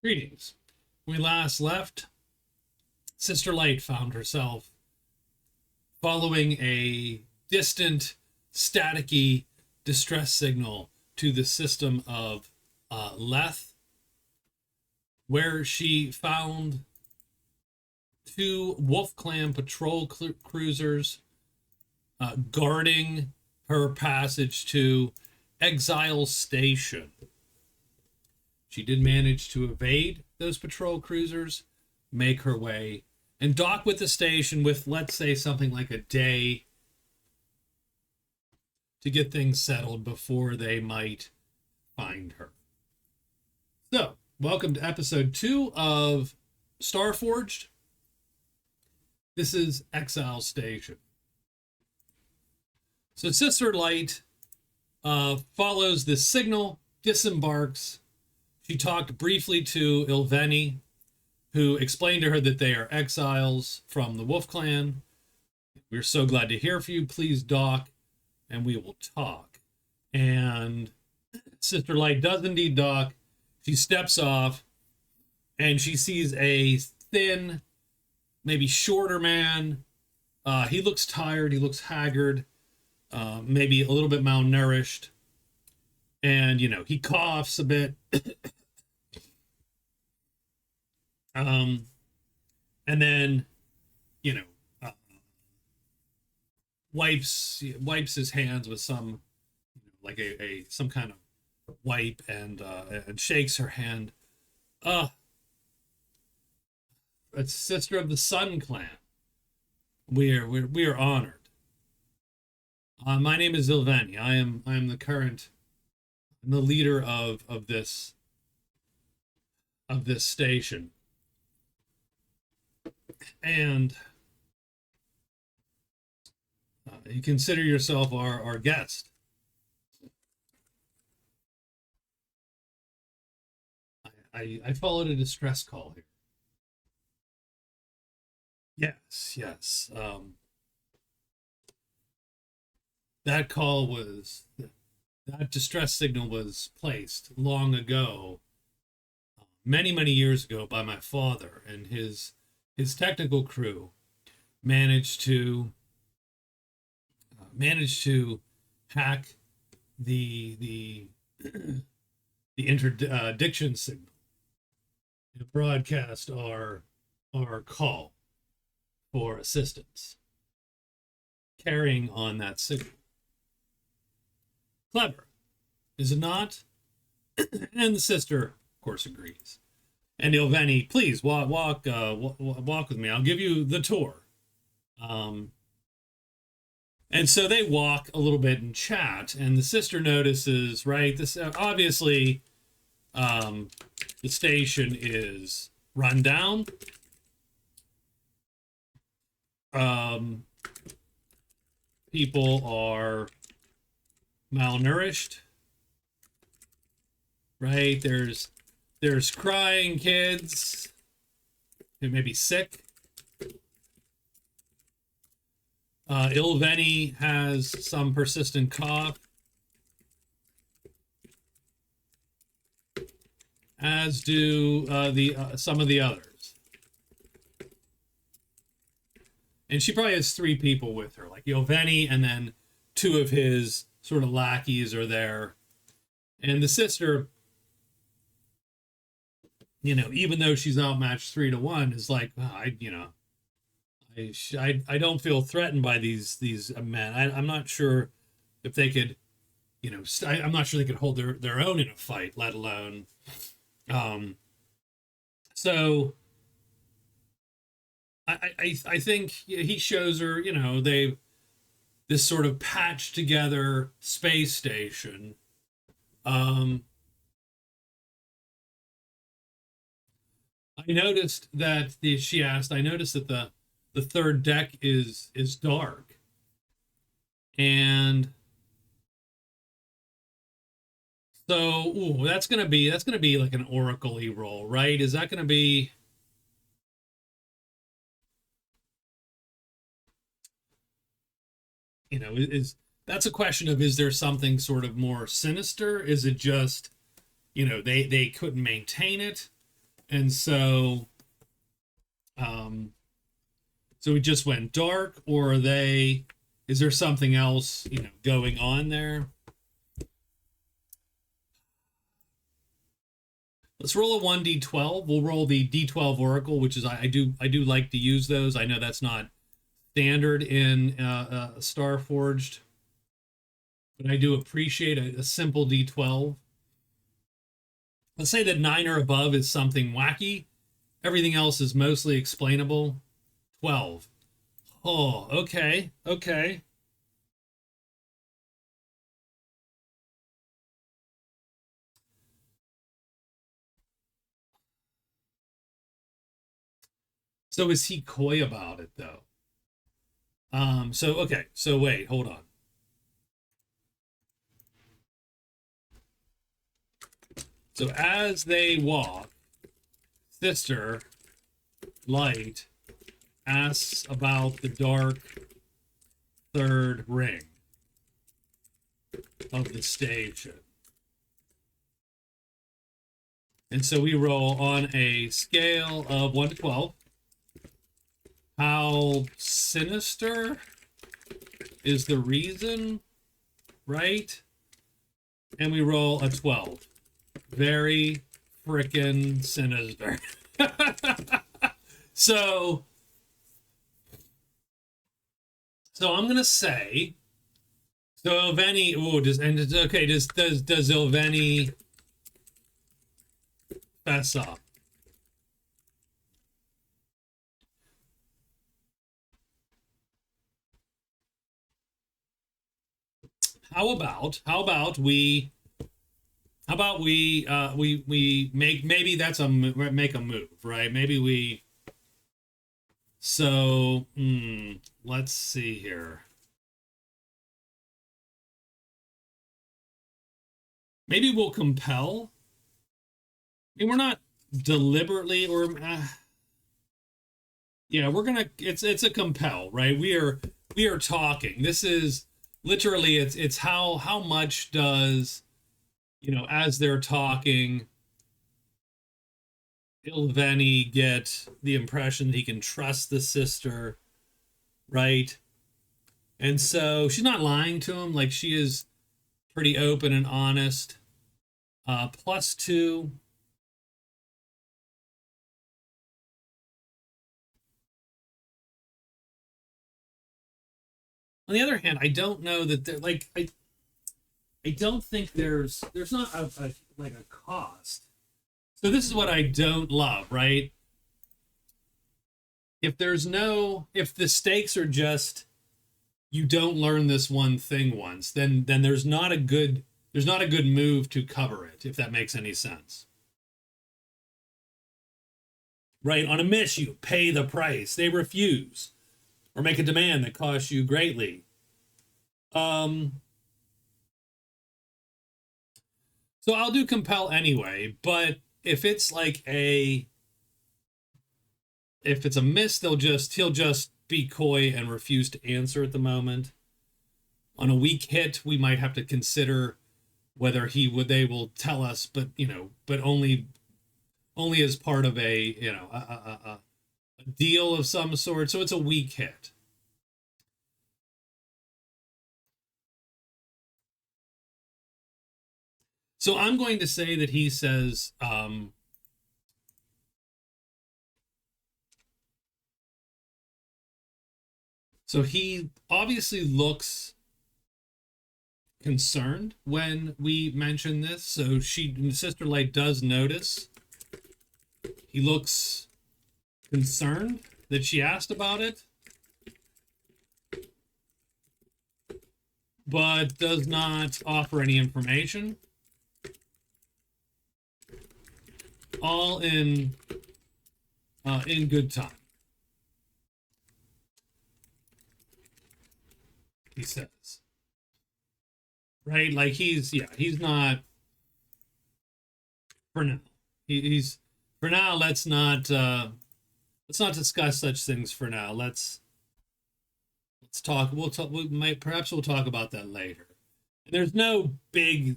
Greetings. We last left. Sister Light found herself following a distant, staticky distress signal to the system of Leth, where she found two Wolf Clan patrol cruisers guarding her passage to Exile Station. She did manage to evade those patrol cruisers, make her way, and dock with the station with, let's say, something like a day to get things settled before they might find her. So, welcome to episode 2 of Starforged. This is Exile Station. So Sister Light follows this signal, disembarks. She talked briefly to Ilveny, who explained to her that they are exiles from the Wolf Clan. We're so glad to hear from you. Please dock, and we will talk. And Sister Light does indeed dock. She steps off, and she sees a thin, maybe shorter man. He looks tired. He looks haggard, maybe a little bit malnourished. And, he coughs a bit. And then, uh, wipes his hands with some, like some kind of wipe, and shakes her hand. It's sister of the Sun Clan. We are honored. My name is Ilveny. I'm the leader of this station. And you consider yourself our guest. I followed a distress call here. Yes. That distress signal was placed long ago, many years ago, by my father, and his technical crew managed to hack the interdiction signal and broadcast our call for assistance, carrying on that signal. Clever, is it not? And the sister, of course, agrees. And Ilveny, please walk with me. I'll give you the tour. And so they walk a little bit and chat, and the sister notices, right? This obviously, the station is run down. People are malnourished, right? There's crying kids who may be sick. Ilveny has some persistent cough, as do some of the others. And she probably has 3 people with her, like Ilveny, and then 2 of his sort of lackeys are there. And the sister, even though she's outmatched 3-1, is like, I don't feel threatened by these men. I'm not sure if they could, I'm not sure they could hold their own in a fight, let alone. So I think he shows her, this sort of patched together space station. I noticed that I noticed that the third deck is dark. And so, that's gonna be like an oracle-y roll, right? Is that gonna be? Is that's a question of, is there something sort of more sinister? Is it just, they couldn't maintain it? And so so we just went dark, or is there something else, going on there? Let's roll a 1d12. We'll roll the d12 oracle, which is I do like to use those. I know that's not standard in Starforged, but I do appreciate a simple d12. Let's say that 9 or above is something wacky. Everything else is mostly explainable. 12. Oh, okay. Okay. So is he coy about it though? So okay, so wait, hold on. So as they walk, Sister Light asks about the dark third ring of the station. And so we roll on a scale of 1 to 12. How sinister is the reason, right? And we roll a 12. Very frickin' sinister. So I'm gonna say, so Ilveny, does Ilveny fess up? How about we make, maybe that's make a move, right? Maybe we, so let's see here. Maybe we'll compel. I mean, we're not deliberately, or yeah, we're gonna, it's a compel, right? We are talking. This is literally, it's how much does, as they're talking, Ilveny get the impression that he can trust the sister, right? And so she's not lying to him, like she is pretty open and honest. +2. On the other hand, I don't know that they're like, I don't think there's not a like a cost. So this is what I don't love, right? If the stakes are just, you don't learn this one thing once, then there's not a good move to cover it, if that makes any sense. Right? On a miss, you pay the price. They refuse, or make a demand that costs you greatly. So I'll do compel anyway, but if it's a miss, he'll just be coy and refuse to answer at the moment. On a weak hit, we might have to consider whether they will tell us, but only as part of a deal of some sort. So it's a weak hit. So I'm going to say that he says, so he obviously looks concerned when we mention this. So Sister Light does notice. He looks concerned that she asked about it, but does not offer any information. All in good time, he says. Right? Like he's not, for now. He's for now. Let's not discuss such things for now. Let's talk. We'll talk. Perhaps we'll talk about that later. And there's no big,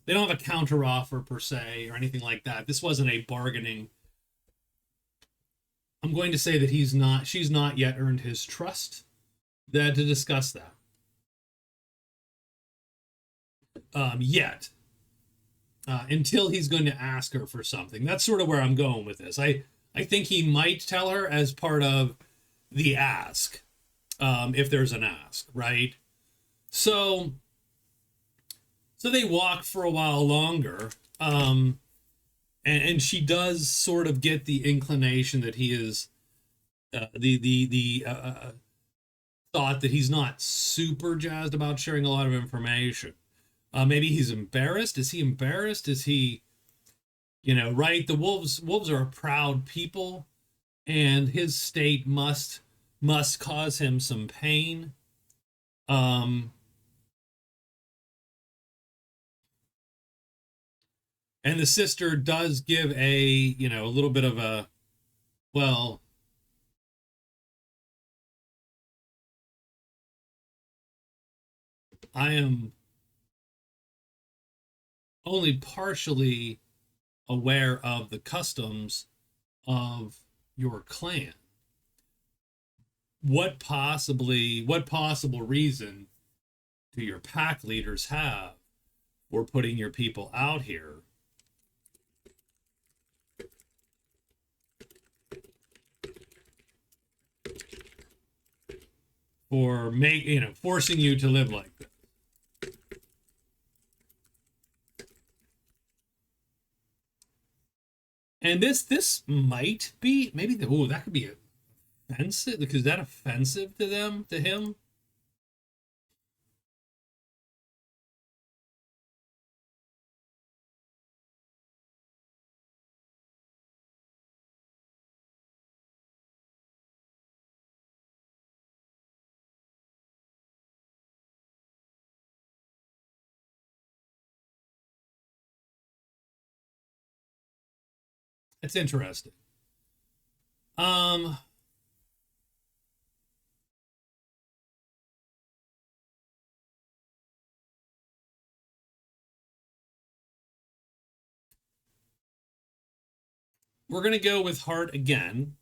they don't have a counter offer per se or anything like that. This wasn't a bargaining. I'm going to say that she's not yet earned his trust that to discuss that. Yet. Until he's going to ask her for something. That's sort of where I'm going with this. I think he might tell her as part of the ask, if there's an ask, right? So they walk for a while longer, and she does sort of get the inclination that he is the thought that he's not super jazzed about sharing a lot of information. Maybe he's embarrassed. Is he embarrassed? Is he, right? The wolves are a proud people, and his state must cause him some pain. And the sister does give a little bit of a, well, I am only partially aware of the customs of your clan. What possible reason do your pack leaders have for putting your people out here? For forcing you to live like this. And this might be maybe that could be offensive. Is that offensive to him? It's interesting. We're gonna go with heart again.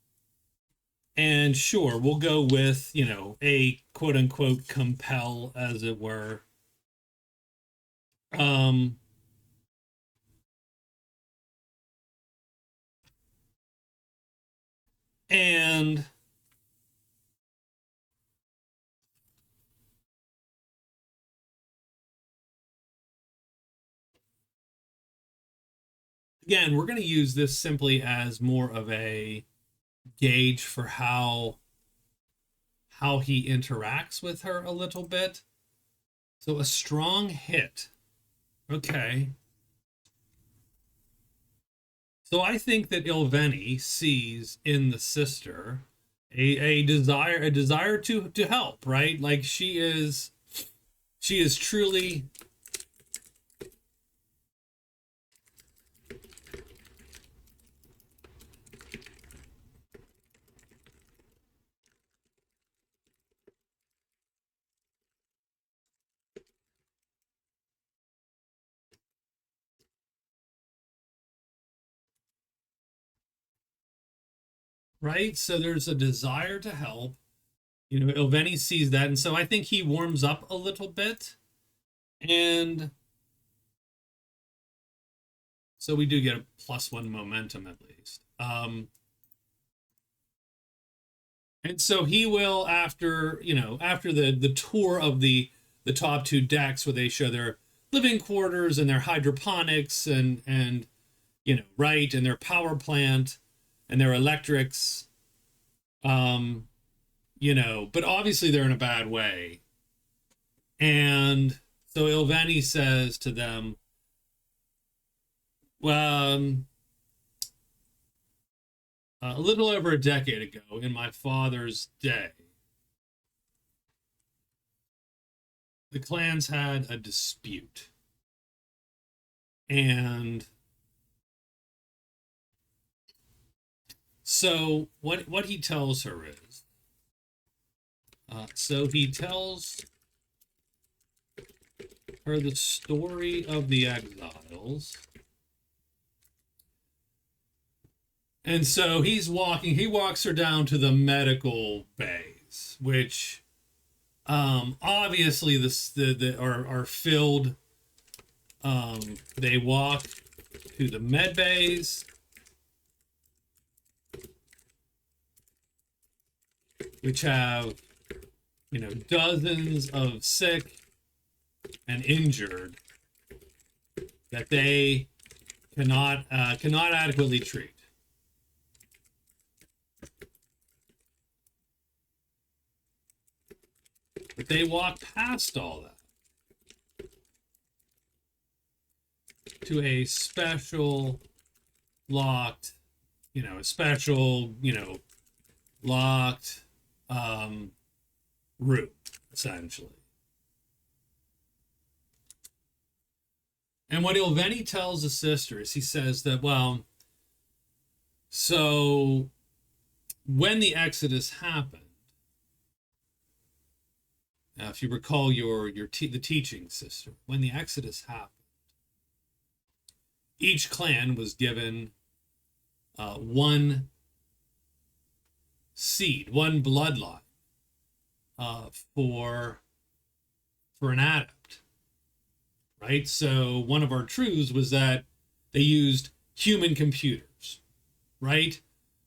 And sure, we'll go with, a quote unquote compel, as it were. Um and again, we're going to use this simply as more of a gauge for how he interacts with her a little bit. So a strong hit. Okay. So I think that Ilveny sees in the sister a desire to help, right? Like she is truly right. So there's a desire to help. Ilveny sees that, and so I think he warms up a little bit, and so we do get a +1 momentum at least. And so he will, after the tour of the top two decks where they show their living quarters and their hydroponics and right, and their power plant and their electrics, but obviously they're in a bad way. And so Ilveny says to them, well, a little over a decade ago, in my father's day, the clans had a dispute. And so what he tells her is, so he tells her the story of the Exiles. And so he walks her down to the medical bays, which obviously are filled. They walk to the med bays, which have, dozens of sick and injured that they cannot adequately treat. But they walk past all that to a special locked, locked room, essentially. And what Ilveny tells the sisters, he says that, well, so when the Exodus happened, now if you recall the teaching, sister, when the Exodus happened, each clan was given one seed, one bloodline for an adept, right? So one of our truths was that they used human computers, right?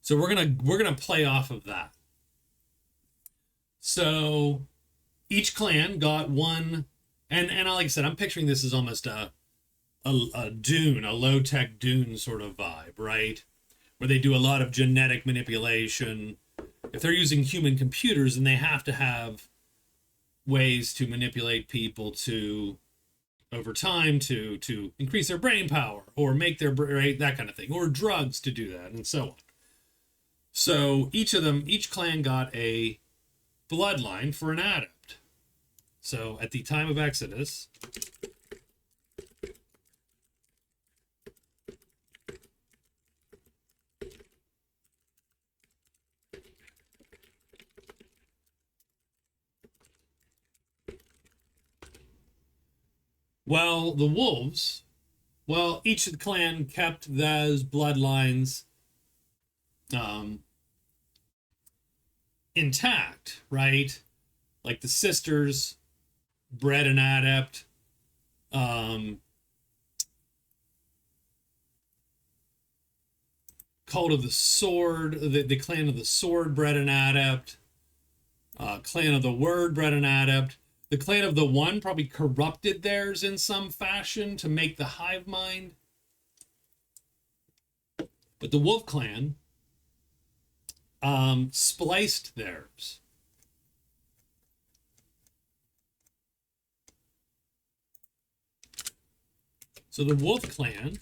So we're gonna play off of that. So each clan got one, and like I said, I'm picturing this as almost a Dune, a low-tech Dune sort of vibe, right? Where they do a lot of genetic manipulation. If they're using human computers, then they have to have ways to manipulate people to, over time, to increase their brain power or make their brain, that kind of thing, or drugs to do that, and so on. So each clan got a bloodline for an adept. So at the time of Exodus, the wolves, each clan kept those bloodlines intact, right? Like the sisters bred an adept. Cult of the Sword, the clan of the Sword bred an adept. Clan of the Word bred an adept. The clan of the One probably corrupted theirs in some fashion to make the hive mind. But the Wolf clan spliced theirs. So the Wolf clan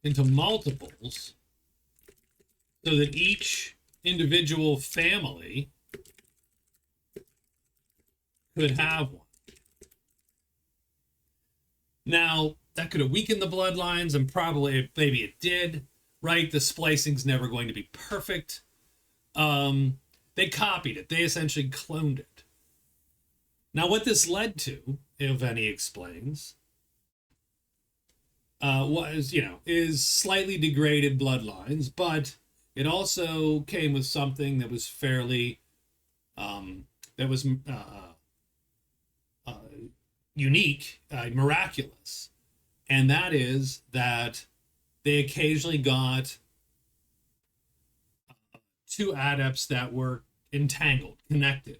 into multiples so that each individual family could have one. Now, that could have weakened the bloodlines, and probably, maybe it did, right? The splicing's never going to be perfect. They copied it. They essentially cloned it. Now, what this led to, Ilveny explains, is slightly degraded bloodlines, but it also came with something that was fairly, unique, miraculous. And that is that they occasionally got two adepts that were entangled, connected.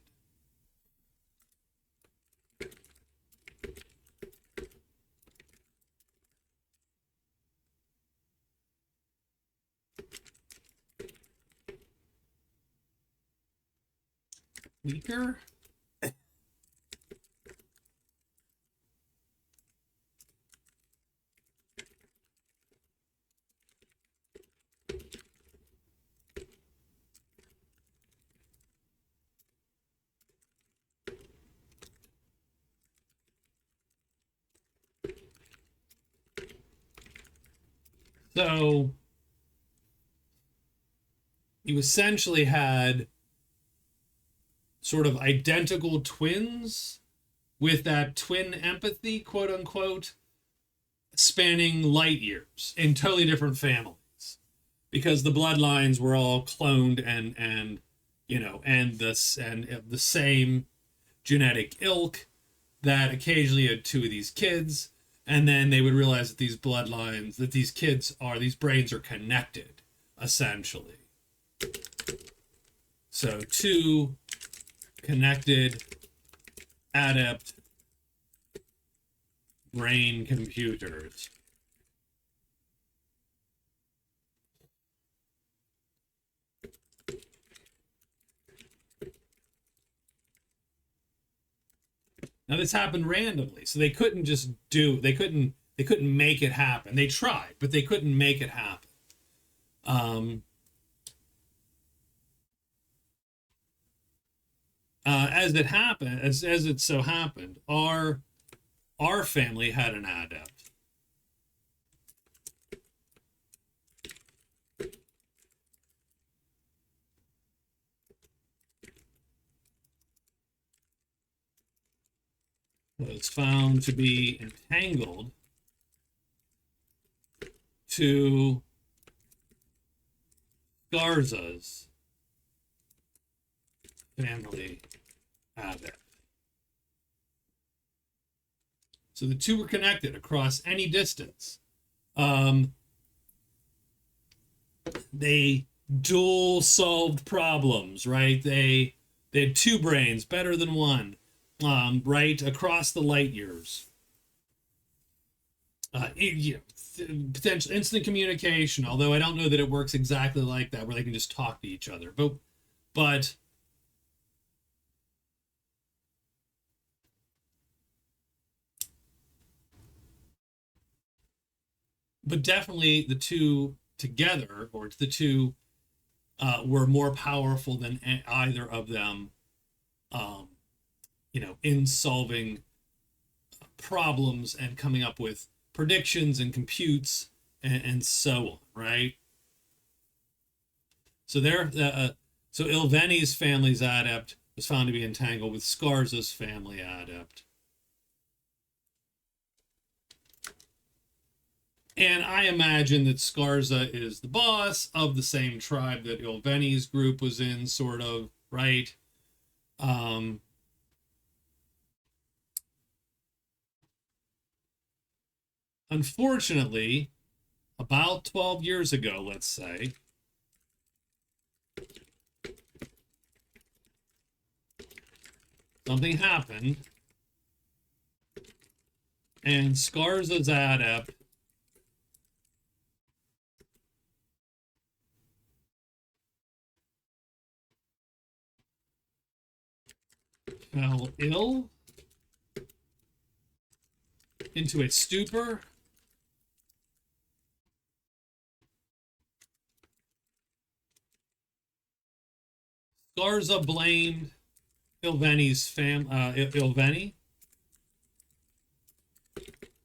Weaker? So you essentially had sort of identical twins with that twin empathy, quote unquote, spanning light years in totally different families, because the bloodlines were all cloned and you know, and this and the same genetic ilk, that occasionally had two of these kids, and then they would realize that these bloodlines, that these kids are, these brains are connected, essentially. So two connected adept brain computers. Now this happened randomly, so they couldn't just do, they couldn't make it happen. They tried, but they couldn't make it happen. As it happened, as it so happened, our family had an adept. Was found to be entangled to Garza's family adept. So the two were connected across any distance. They dual solved problems, right? They had two brains, better than one, right, across the light years. You know, potential instant communication, although I don't know that it works exactly like that, where they can just talk to each other. But definitely the two together, or the two were more powerful than either of them, you know, in solving problems and coming up with predictions and computes and so on, right? So so Ilveny's family's adept was found to be entangled with Scarza's family adept. And I imagine that Scarza is the boss of the same tribe that Ilveny's group was in, sort of, right? Unfortunately, about 12 years ago, let's say, something happened, and Scarza's adept fell ill, into a stupor. Scarza blamed Ilveny's Ilveny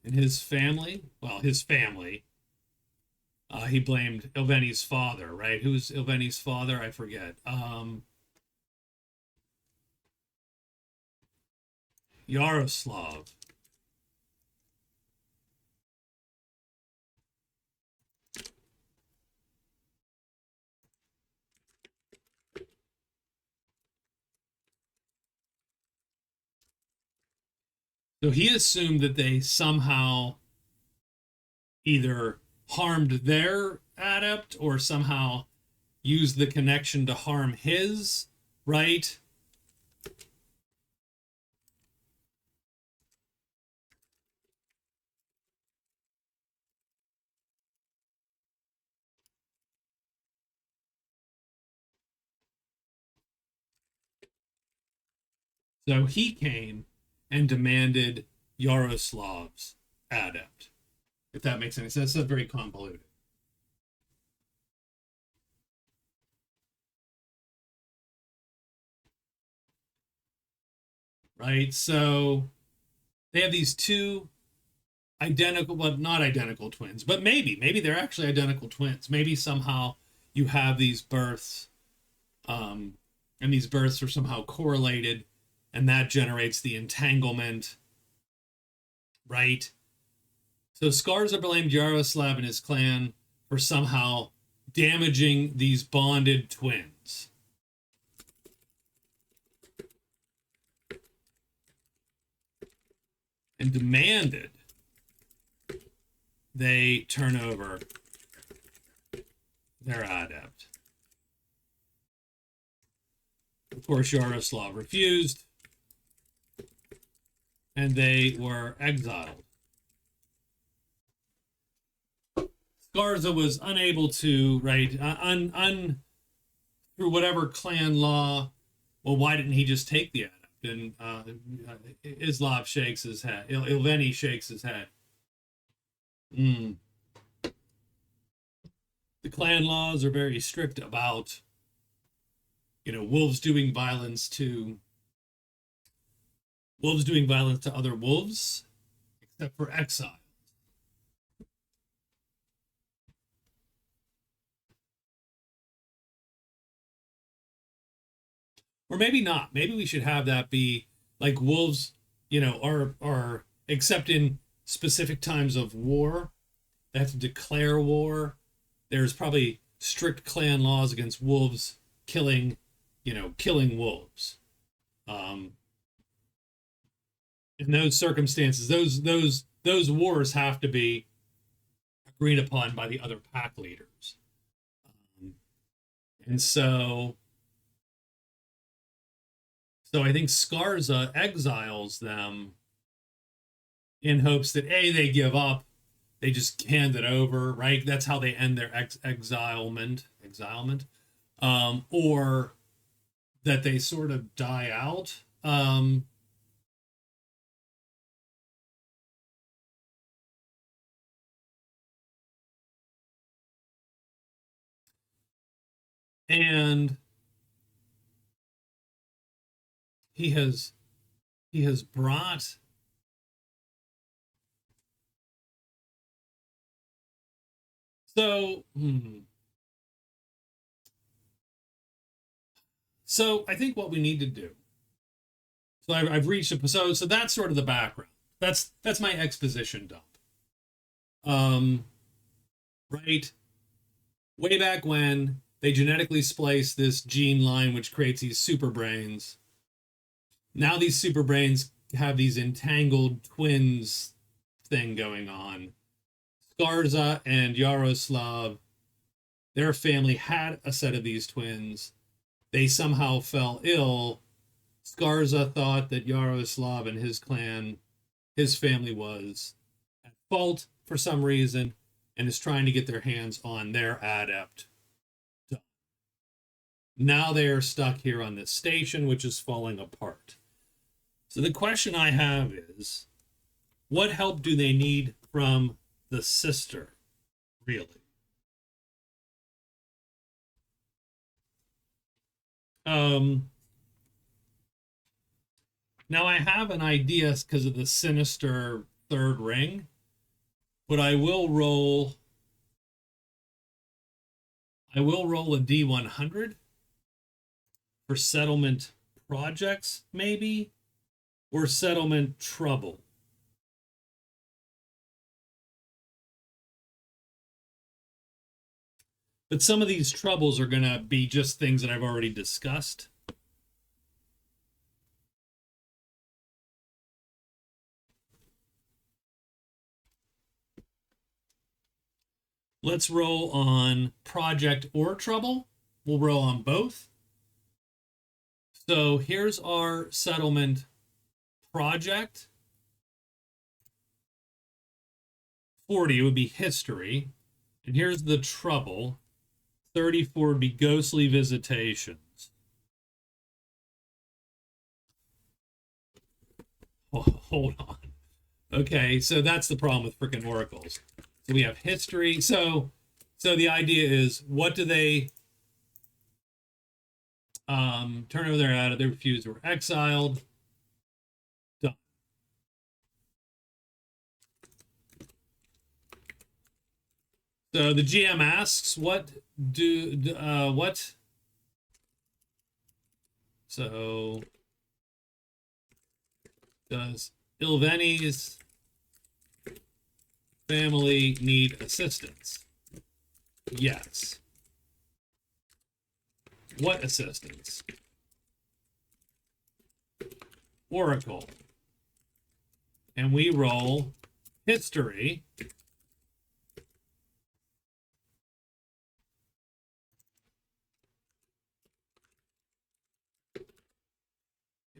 and his family. Well, his family. He blamed Ilveny's father, right? Who's Ilveny's father? I forget. Yaroslav. So he assumed that they somehow either harmed their adept or somehow used the connection to harm his, right? So he came and demanded Yaroslav's adept, if that makes any sense. That's very convoluted. Right? So they have these two identical, well, not identical twins, but maybe they're actually identical twins. Maybe somehow you have these births, and these births are somehow correlated, and that generates the entanglement, right? So Skarza blamed Yaroslav and his clan for somehow damaging these bonded twins. And demanded they turn over their adept. Of course, Yaroslav refused, and they were exiled. Skarza was unable to, right, through whatever clan law, well, why didn't he just take the adept? And Islav shakes his head. Ilveny shakes his head. The clan laws are very strict about, wolves doing violence to other wolves, except for Exile. Or maybe not. Maybe we should have that be like wolves, are except in specific times of war. They have to declare war. There's probably strict clan laws against wolves killing wolves. In those circumstances, those wars have to be agreed upon by the other pack leaders. And so I think Skarza exiles them in hopes that they give up, they just hand it over, right? That's how they end their exilement, or that they sort of die out. And he has brought so I think what we need to do, so I've reached a so that's sort of the background. That's my exposition dump. Right, way back when they genetically splice this gene line which creates these super brains. Now these super brains have these entangled twins thing going on. Skarza and Yaroslav, their family had a set of these twins. They somehow fell ill. Skarza thought that Yaroslav and his clan, his family, was at fault for some reason and is trying to get their hands on their adept. Now they are stuck here on this station, which is falling apart. So the question I have is, what help do they need from the sister, really? Now I have an idea because of the sinister third ring, but I will roll a D100 for settlement projects, maybe, or settlement trouble. But some of these troubles are going to be just things that I've already discussed. Let's roll on project or trouble. We'll roll on both. So here's our settlement project. 40 would be history. And here's the trouble. 34 would be ghostly visitations. Oh, hold on. Okay, so that's the problem with freaking oracles. So we have history. So the idea is, what do they turn over their adept? They refused, were exiled. Done. So the GM asks, what So does Ilveny's family need assistance? Yes. What assistance? Oracle. And we roll history.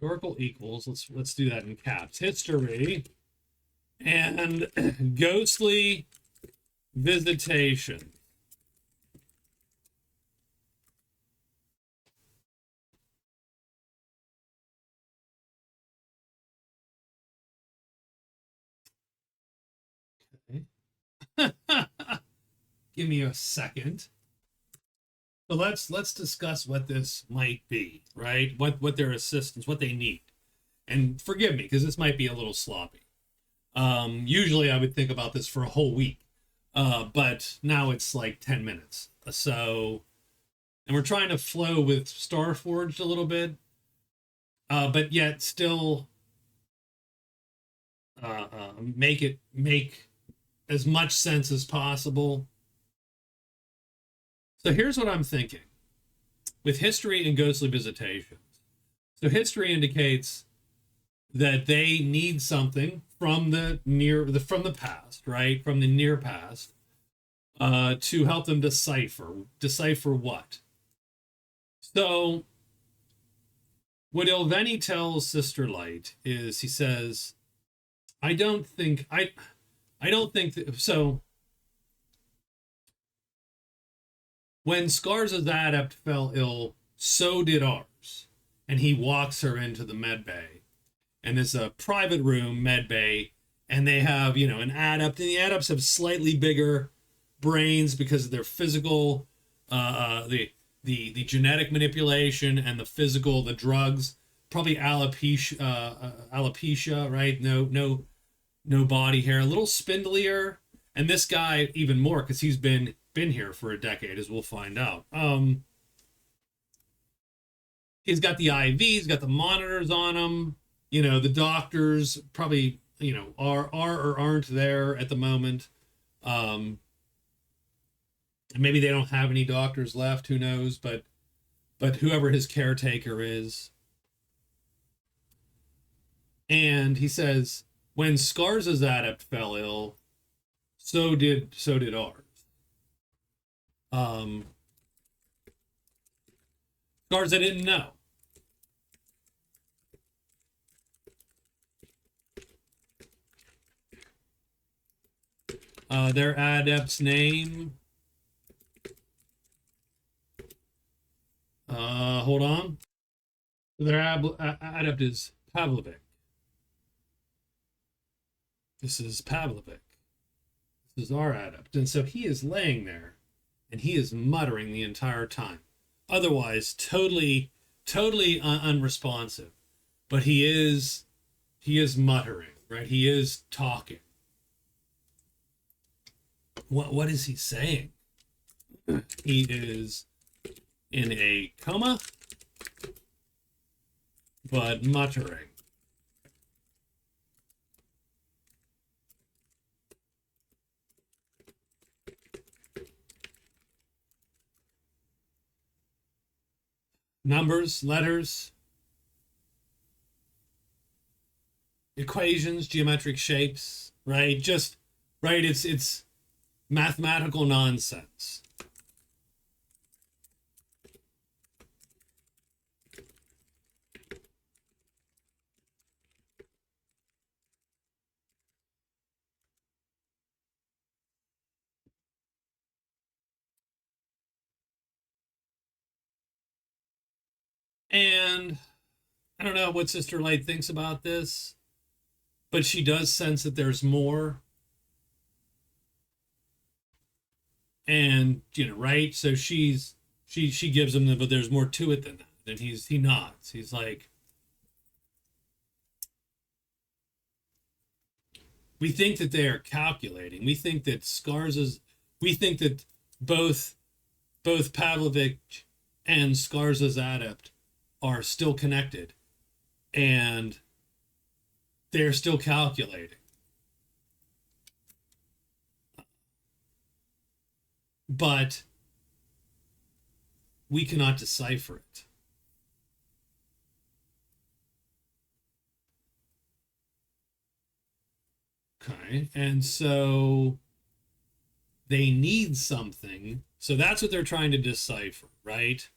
Oracle equals, let's do that in caps. History and ghostly visitation. Okay. Give me a second. So let's discuss what this might be, right? What their assistance, what they need. And forgive me, because this might be a little sloppy. Usually I would think about this for a whole week. But now it's like 10 minutes. So, and we're trying to flow with Starforged a little bit, but yet still make as much sense as possible. So here's what I'm thinking with history and ghostly visitations. So history indicates that they need something from the past, right? From the near past, to help them decipher what. So what Ilveny tells Sister Light is, he says, I don't think that, so when Scarza's adept fell ill, so did ours. And he walks her into the med bay. And there's a private room, med bay, and they have, an adept, and the adepts have slightly bigger brains because of their physical, the genetic manipulation and the drugs, probably alopecia, right? No body hair, a little spindlier, and this guy even more because he's been here for a decade, as we'll find out. He's got the IV, he's got the monitors on him. The doctors probably, are or aren't there at the moment. And maybe they don't have any doctors left, who knows, but whoever his caretaker is. And he says, when Scarza's adept fell ill, so did ours. Scarza didn't know. Their adept's name. Hold on. Their adept is Pavlovic. This is Pavlovic. This is our adept. And so he is laying there and he is muttering the entire time. Otherwise, totally unresponsive. But he is muttering, right? He is talking. What is he saying? He is in a coma, but muttering. Numbers, letters, equations, geometric shapes, right? Just, right, it's mathematical nonsense. And I don't know what Sister Light thinks about this, but she does sense that there's more. And, right? So she gives him but there's more to it than that. And he nods. He's like, we think that they are calculating. We think that both Pavlovic and Scarza's adept are still connected, and they're still calculating. But we cannot decipher it. Okay, and so they need something. So that's what they're trying to decipher, right?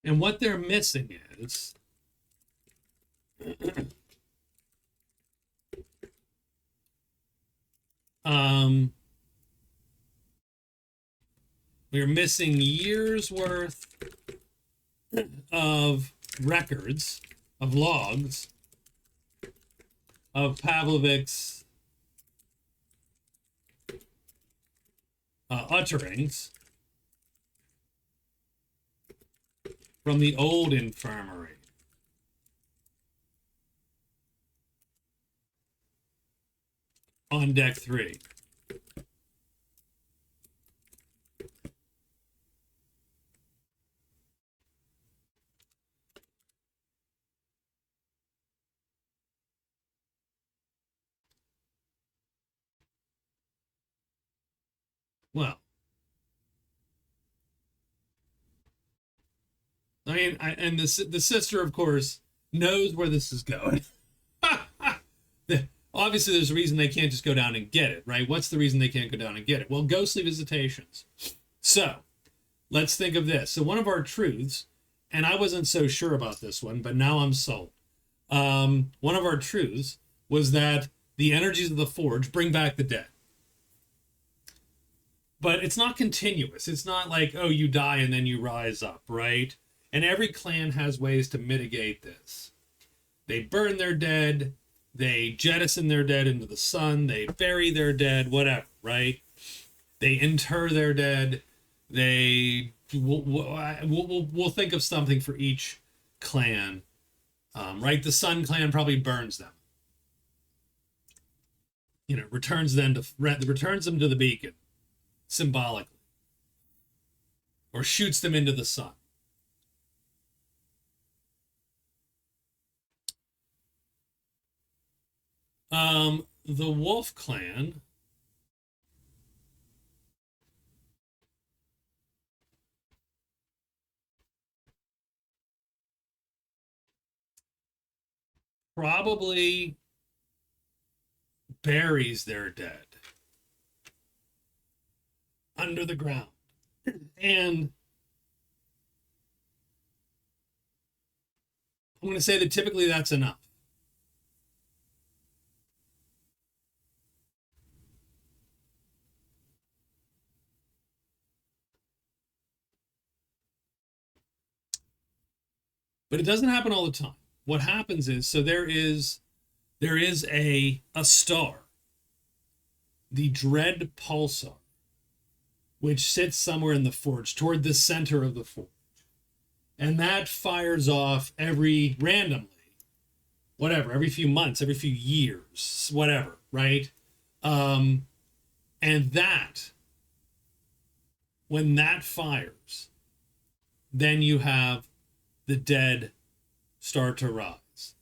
And what they're missing is we're missing years worth of records, of logs, of Pavlovich's utterings from the old infirmary. On deck 3. Well, I mean, and the sister, of course, knows where this is going. Obviously, there's a reason they can't just go down and get it, right? What's the reason they can't go down and get it? Well, ghostly visitations. So, let's think of this. So, one of our truths, and I wasn't so sure about this one, but now I'm sold. One of our truths was that the energies of the Forge bring back the dead. But it's not continuous. It's not like, oh, you die and then you rise up, right? And every clan has ways to mitigate this. They burn their dead. They jettison their dead into the sun. They bury their dead, whatever, right? They inter their dead. We'll think of something for each clan, right? The Sun clan probably burns them. You know, returns them to the beacon, symbolically, or shoots them into the sun. The Wolf clan probably buries their dead under the ground. And I'm going to say that typically that's enough. But it doesn't happen all the time. What happens is, so there is a star, the Dread Pulsar, which sits somewhere in the Forge, toward the center of the Forge. And that fires off randomly, whatever, every few months, every few years, whatever, right? And when that fires, then you have the dead start to rise.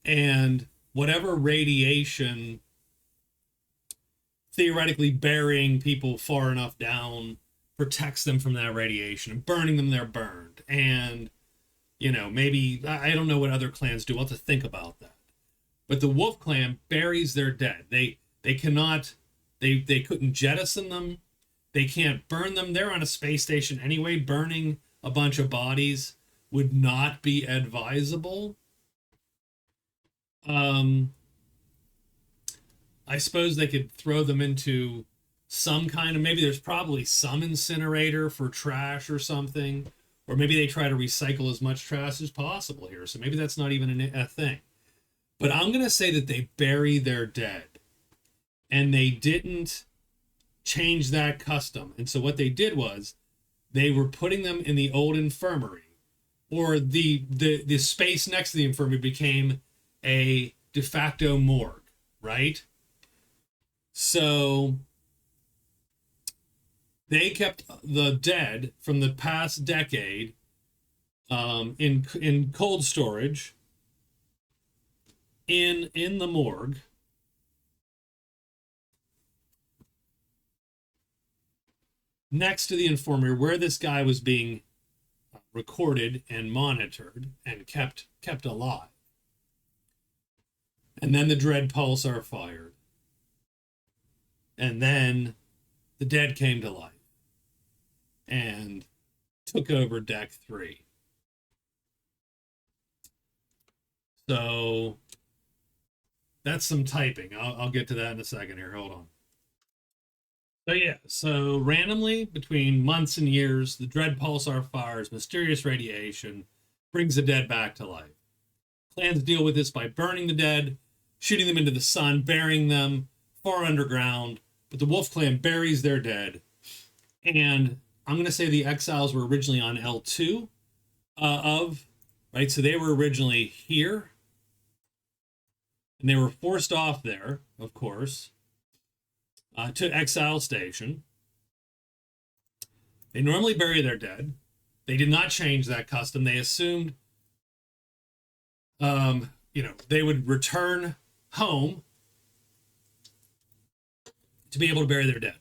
And whatever radiation, theoretically burying people far enough down, protects them from that radiation, and burning them, they're burned. And, you know, maybe, I don't know what other clans do. I'll have to think about that. But the Wolf clan buries their dead. They cannot, they couldn't jettison them. They can't burn them. They're on a space station anyway. Burning a bunch of bodies would not be advisable. I suppose they could throw them into some kind of, maybe there's probably some incinerator for trash or something, or maybe they try to recycle as much trash as possible here. So maybe that's not even a thing. But I'm going to say that they bury their dead, and they didn't change that custom. And so what they did was they were putting them in the old infirmary, or the space next to the infirmary became a de facto morgue, right? So they kept the dead from the past decade in cold storage in the morgue, next to the infirmary where this guy was being recorded and monitored and kept alive. And then the dread pulsar fired. And then the dead came to life and took over deck 3. So that's some typing. I'll get to that in a second here. Hold on. So yeah, so randomly between months and years, the dread pulsar fires mysterious radiation, brings the dead back to life. Clans deal with this by burning the dead, shooting them into the sun, burying them far underground. But the Wolf Clan buries their dead. And I'm going to say the Exiles were originally on L2 right? So they were originally here. And they were forced off there, of course, to Exile Station. They normally bury their dead. They did not change that custom. They assumed, they would return home to be able to bury their dead.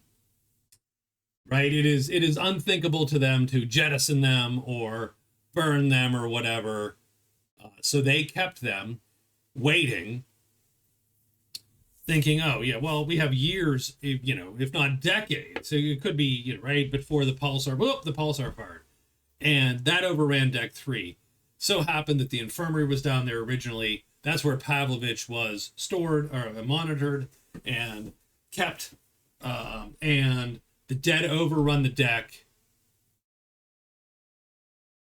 Right? It is unthinkable to them to jettison them or burn them or whatever. So they kept them waiting, thinking, oh yeah, well, we have years, if not decades. So it could be, right before the pulsar, the pulsar fired, and that overran deck 3. So happened that the infirmary was down there originally. That's where Pavlovich was stored or monitored and kept, and the dead overrun the deck.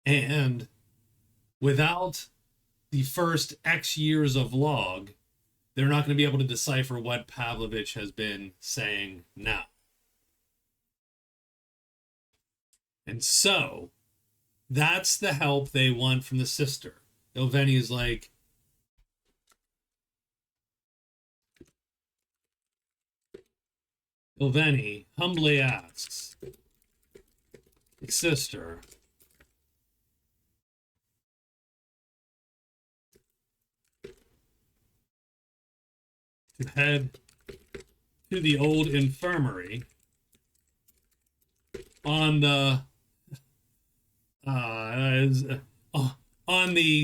And without the first X years of log, they're not going to be able to decipher what Pavlovich has been saying now. And so that's the help they want from the sister. Ilveny is like, Ilveny humbly asks, sister, to head to the old infirmary on the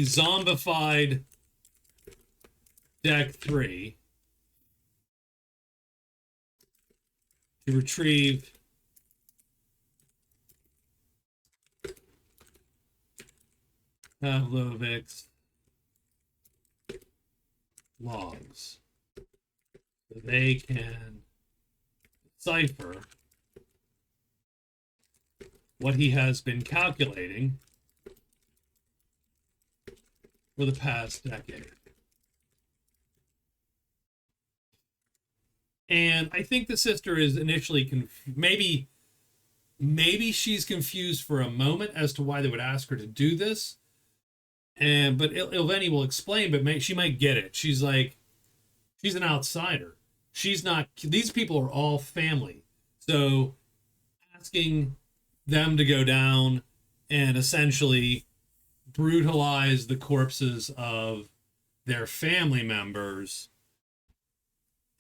zombified deck 3 to retrieve Pavlovich's logs so they can decipher what he has been calculating for the past decade. And I think the sister is initially maybe she's confused for a moment as to why they would ask her to do this. But Ilveny will explain, but she might get it. She's like, she's an outsider. She's not, these people are all family. So asking them to go down and essentially brutalize the corpses of their family members,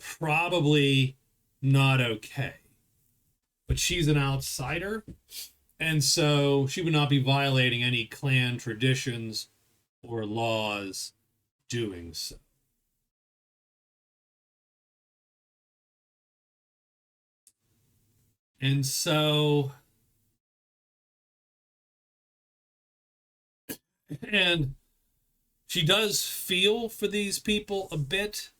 probably not okay. But she's an outsider, and so she would not be violating any clan traditions or laws doing so. And so, and she does feel for these people a bit.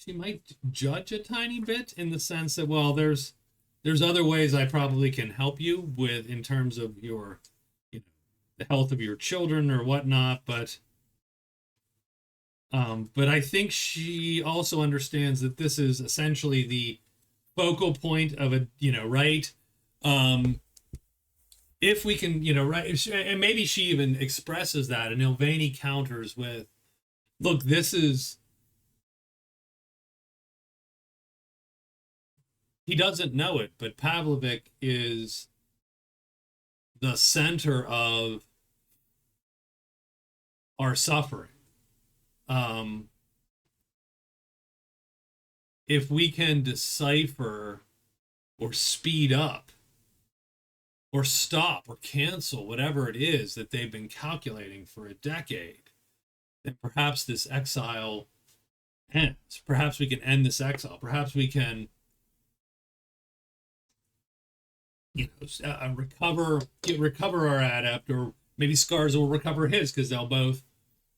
she might judge a tiny bit in the sense that, well, there's other ways I probably can help you with in terms of your, you know, the health of your children or whatnot, but I think she also understands that this is essentially the focal point of a, right? Um, if we can, right, and maybe she even expresses that, and Ilveny counters with, look, this is, he doesn't know it, but Pavlovic is the center of our suffering. Um, if we can decipher or speed up or stop or cancel whatever it is that they've been calculating for a decade, then perhaps this exile ends. Perhaps we can end this exile. Perhaps we can, recover our adept, or maybe Scars will recover his because they'll both,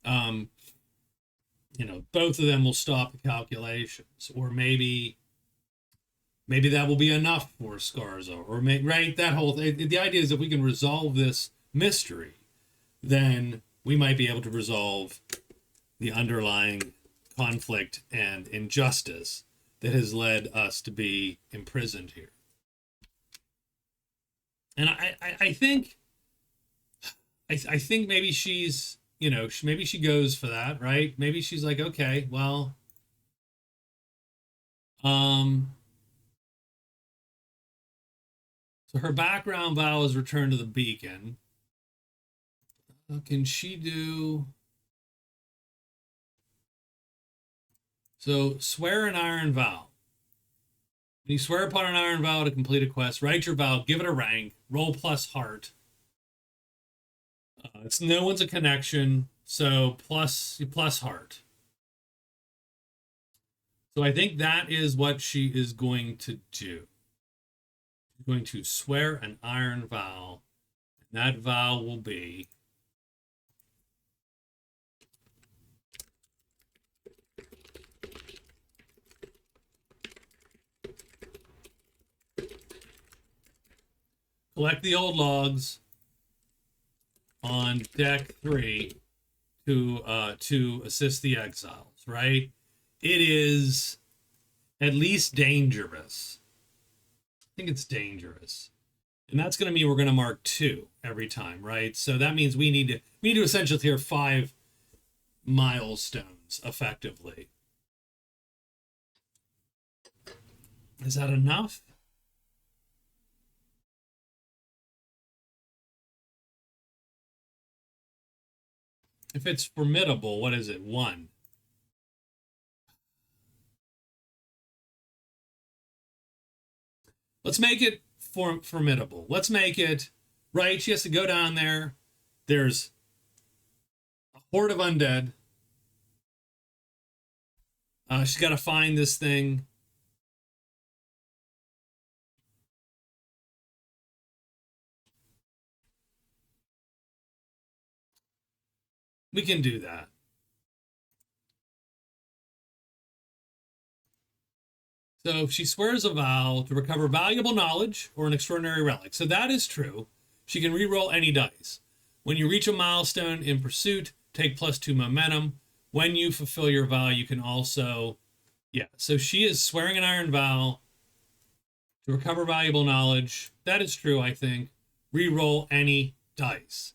um, both of them will stop the calculations, or maybe that will be enough for Scarzo, or right, that whole thing. The idea is if we can resolve this mystery, then we might be able to resolve the underlying conflict and injustice that has led us to be imprisoned here. And I think maybe she's, maybe she goes for that, right? Maybe she's like, okay, well, so her background vow is return to the beacon. Can she do? So swear an iron vow. When you swear upon an iron vow to complete a quest, write your vow, give it a rank, roll plus heart. It's no one's a connection, so plus heart. So I think that is what she is going to do. She's going to swear an iron vow, and that vow will be collect the old logs on deck 3 to assist the exiles, right? It is at least dangerous. I think it's dangerous. And that's going to mean we're going to mark 2 every time, right? So that means we need to essentially clear 5 milestones effectively. Is that enough? If it's formidable, what is it? 1. Let's make it formidable. Let's make it, right? She has to go down there. There's a horde of undead. She's got to find this thing. We can do that. So she swears a vow to recover valuable knowledge or an extraordinary relic. So that is true. She can re-roll any dice. When you reach a milestone in pursuit, take +2 momentum. When you fulfill your vow, you can also, So she is swearing an iron vow to recover valuable knowledge. That is true, I think. Re-roll any dice.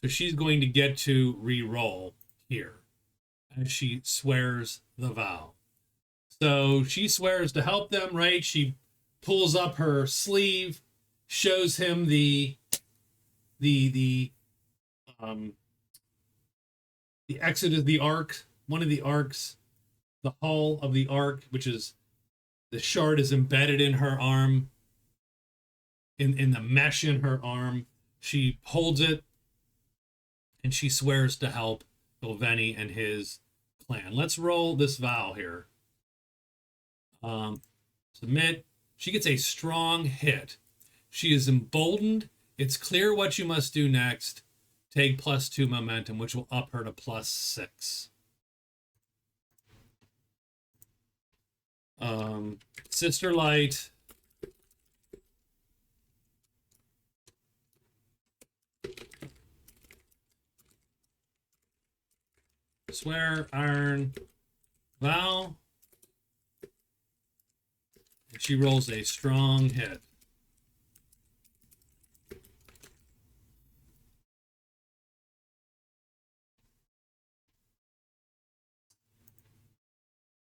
So she's going to get to re-roll here as she swears the vow. So she swears to help them, right? She pulls up her sleeve, shows him the exit of the arc, one of the arcs, the hull of the arc, which is the shard is embedded in her arm, in the mesh in her arm. She holds it and she swears to help Ilveny and his clan. Let's roll this vow here. Submit. She gets a strong hit. She is emboldened. It's clear what you must do next. Take +2 momentum, which will up her to +6. Sister Light swear Iron Vow. She rolls a strong hit.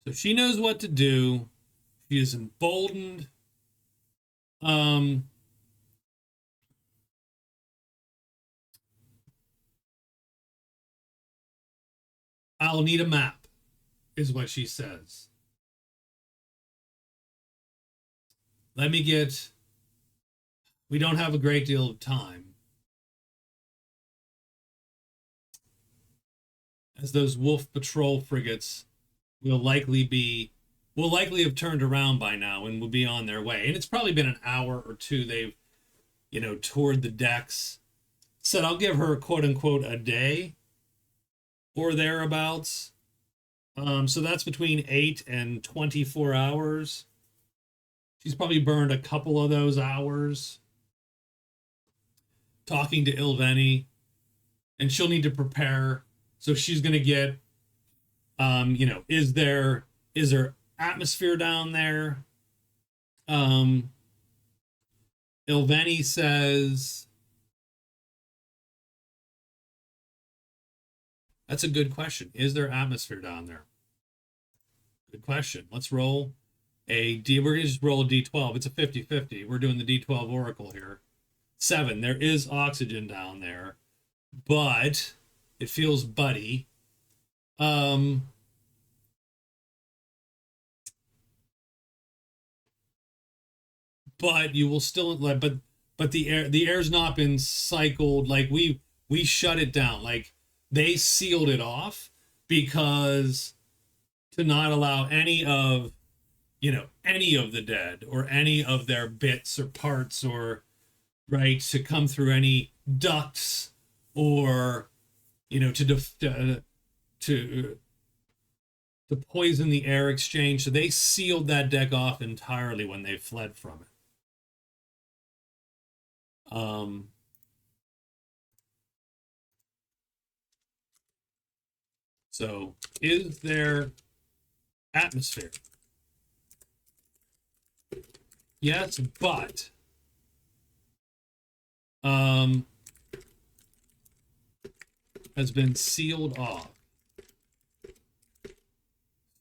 So she knows what to do. She is emboldened. I'll need a map, is what she says. Let me get. We don't have a great deal of time, as those Wolf Patrol frigates will likely have turned around by now and will be on their way. And it's probably been an hour or two they've, toured the decks. Said I'll give her quote unquote a day or thereabouts. So that's between 8 and 24 hours. She's probably burned a couple of those hours talking to Ilveny, and she'll need to prepare. So she's going to get, is there atmosphere down there? Ilveny says, that's a good question. Is there atmosphere down there? Good question. Let's roll we're going to just roll a D12. It's a 50-50. We're doing the D12 Oracle here. 7. There is oxygen down there, but it feels buddy. But you will still but the air's not been cycled. Like we shut it down. Like they sealed it off because to not allow any of the dead or any of their bits or parts or right to come through any ducts or to poison the air exchange. So they sealed that deck off entirely when they fled from it. So is there atmosphere? Yes, but has been sealed off.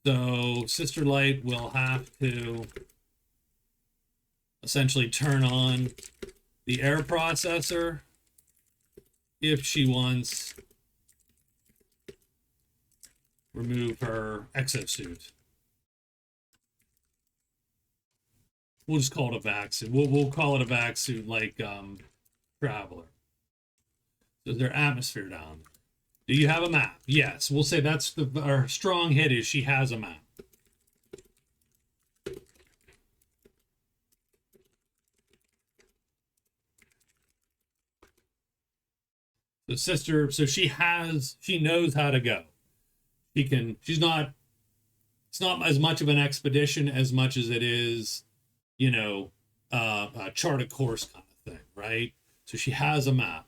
So Sister Light will have to essentially turn on the air processor if she wants remove her exosuit. We'll just call it a vac suit. We'll call it a vac suit like Traveler. So is there atmosphere down there? Do you have a map? Yes. We'll say that's our strong hit is she has a map. The sister, so she knows how to go. It's not as much of an expedition as much as it is, a chart a course kind of thing, right? So she has a map.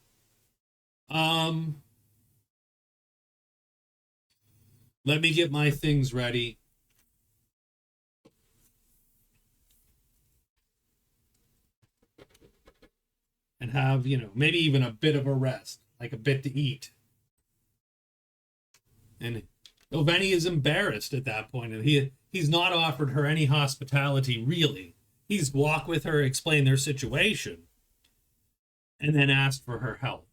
Let me get my things ready. And have, maybe even a bit of a rest, like a bit to eat. And Ilveny is embarrassed at that point, and he's not offered her any hospitality, really. He's walked with her, explained their situation, and then asked for her help.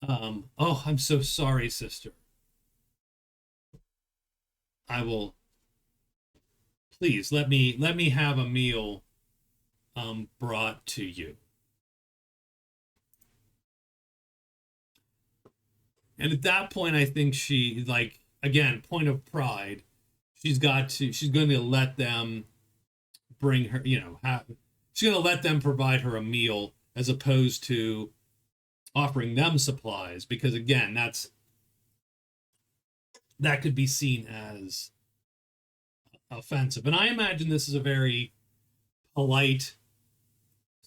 Oh, I'm so sorry, sister. I will. Please let me have a meal brought to you. And at that point, I think she, like, again, point of pride, she's going to let them bring her, she's going to let them provide her a meal as opposed to offering them supplies, because again, that could be seen as offensive. And I imagine this is a very polite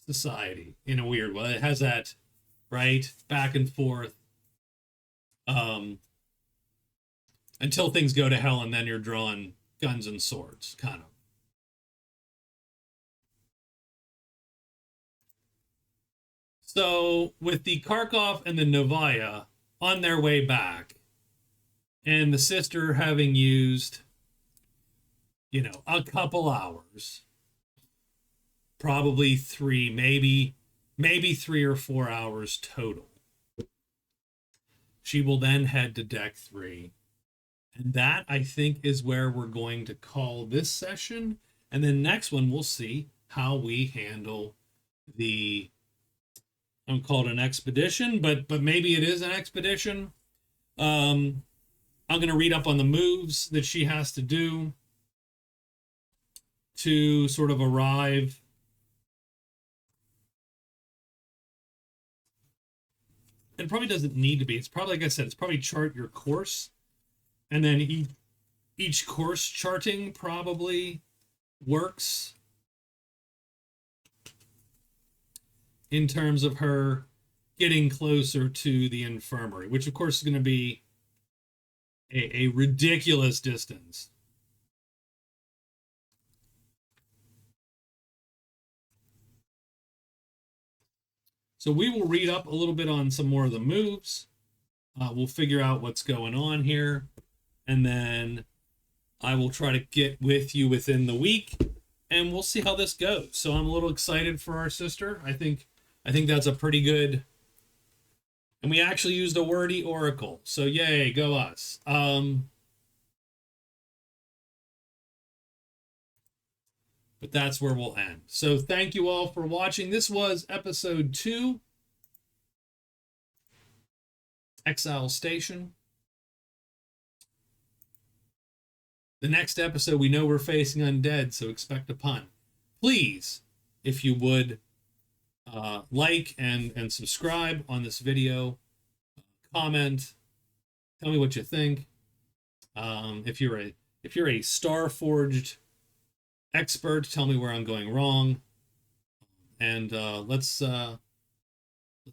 society in a weird way. It has that, right, back and forth, until things go to hell, and then you're drawing guns and swords, kind of. So with the Kharkov and the Novaya on their way back, and the sister having used, a couple hours, probably three, maybe 3 or 4 hours total, she will then head to deck 3. And that, I think, is where we're going to call this session. And then next one, we'll see how we handle the, I don't call it an expedition, but maybe it is an expedition. I'm going to read up on the moves that she has to do to sort of arrive. It probably doesn't need to be. It's probably, like I said, it's probably chart your course. And then each course charting probably works in terms of her getting closer to the infirmary, which of course is going to be a ridiculous distance. So we will read up a little bit on some more of the moves. We'll figure out what's going on here. And then I will try to get with you within the week, and we'll see how this goes. So I'm a little excited for our sister. I think that's a pretty good, and we actually used a wordy oracle. So yay, go us. But that's where we'll end. So thank you all for watching. This was episode 2, Exile Station. The next episode, we know we're facing undead, so expect a pun. Please, if you would, like and subscribe on this video. Comment. Tell me what you think. If you're a Starforged expert, tell me where I'm going wrong. And let's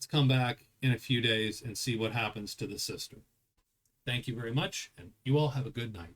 come back in a few days and see what happens to the sister. Thank you very much, and you all have a good night.